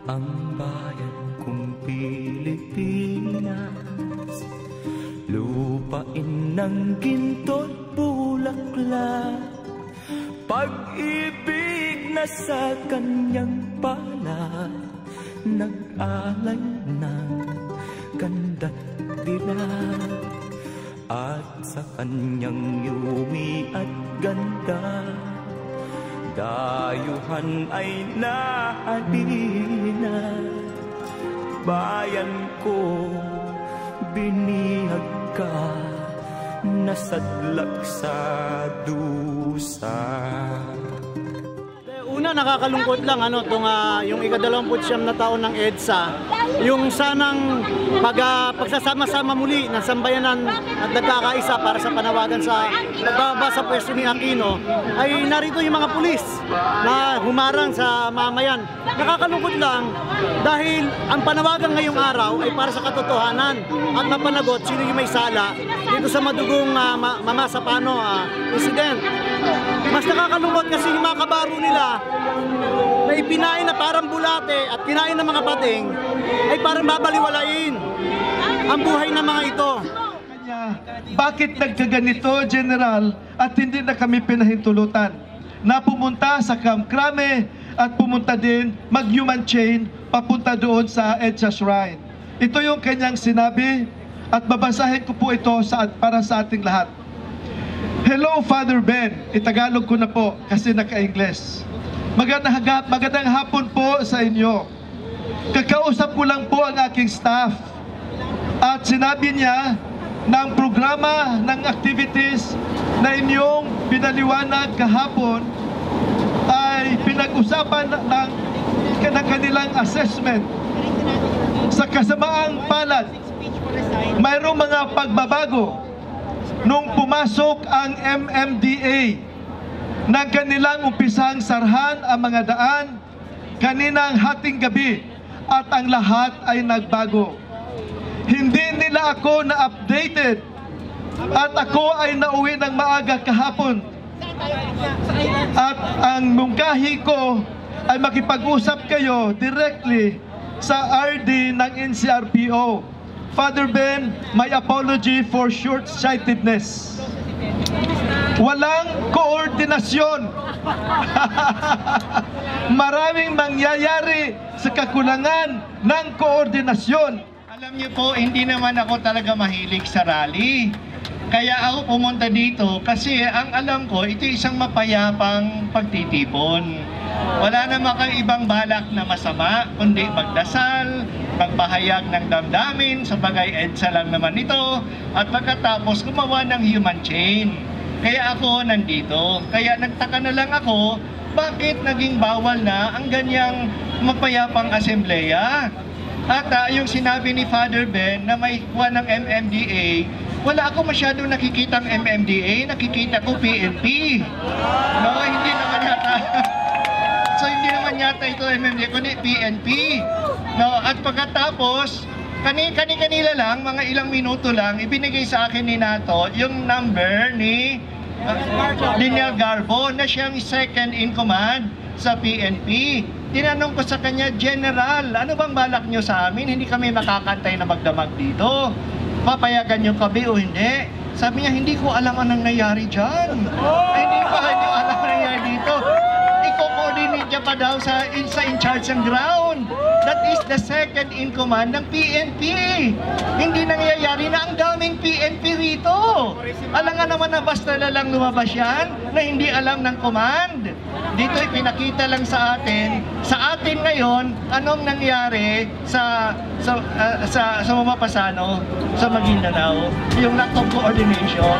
ang bayan kong Pilipinas, lupain ng ginto't bulaklak, pag-ibig na sa kanyang palad, nag-alay ng ganda't dilag, at sa kanyang yumi at ganda, dayuhan ay nahalina. Bayan ko, binihag ka, nasadlak sa dusa. Una, nakakalungkot lang yung ika-29 na taon ng EDSA, yung sanang pagsasama-sama muli ng sambayanan at nagkakaisa para sa panawagan sa pagbaba sa pwesto ni Aquino, ay narito yung mga pulis na humarang sa mamayan. Nakakalungkot lang dahil ang panawagan ngayong araw ay para sa katotohanan at mapanagot sino yung may sala dito sa madugong Mamasapano incident. Mas nakakalungkot kasi yung mga kabaro nila na ipinain na parang bulate at kinain ng mga pating ay parang babaliwalain ang buhay ng mga ito. Bakit nagkaganito, General, at hindi na kami pinahintulutan na pumunta sa Camp Crame at pumunta din mag-human chain papunta doon sa EDSA Shrine? Ito yung kanyang sinabi at babasahin ko po ito para sa ating lahat. Hello, Father Ben. Itagalog ko na po kasi naka-Ingles. Magandang hapon po sa inyo. Kakausap ko lang po ang aking staff. At sinabi niya na ang programa ng activities na inyong pinaliwanag kahapon ay pinag-usapan ng kanilang assessment. Sa kasamaang palad, mayroong mga pagbabago nung pumasok ang MMDA na kanilang umpisang sarhan ang mga daan kaninang hating gabi at ang lahat ay nagbago. Hindi nila ako na-updated at ako ay nauwi ng maaga kahapon. At ang mungkahi ko ay makipag-usap kayo directly sa RD ng NCRPO. Father Ben, my apology for short-sightedness. Walang koordinasyon. Maraming mangyayari sa kakulangan ng koordinasyon. Alam niyo po, hindi naman ako talaga mahilig sa rally. Kaya ako pumunta dito kasi ang alam ko, ito isang mapayapang pagtitipon. Wala naman kang ibang balak na masama, kundi magdasal, magpahayag ng damdamin, sa bagay EDSA lang naman ito, at pagkatapos gumawa ng human chain. Kaya ako nandito. Kaya nagtaka na lang ako, bakit naging bawal na ang ganyang mapayapang asembleya? At yung sinabi ni Father Ben na may kuha ng MMDA, wala ako masyadong nakikitang MMDA, nakikita ko PNP. No, hindi naman yata. So hindi naman yata ito MMDA, kundi PNP. No, at pagkatapos, kanina lang, mga ilang minuto lang, ibinigay sa akin ni Nato yung number ni Daniel Garbo na siyang second in command sa PNP. Tinanong ko sa kanya, General, ano bang balak nyo sa amin? Hindi kami makakantay na magdamag dito. Papayagan nyo kami o hindi? Sabi niya, hindi ko alam anong nangyari dyan. Hindi ko alam anong nangyari dito. Iko-coordinate niya pa daw sa in charge ng ground. That is the second in command ng PNP. Hindi nangyayari na ang daming PNP rito. Alam nga naman na basta na lang lumabas yan na hindi alam ng command. Dito ipinakita lang sa atin ngayon, anong nangyari sa Mamapasano, sa Maguindanao, yung lack of coordination.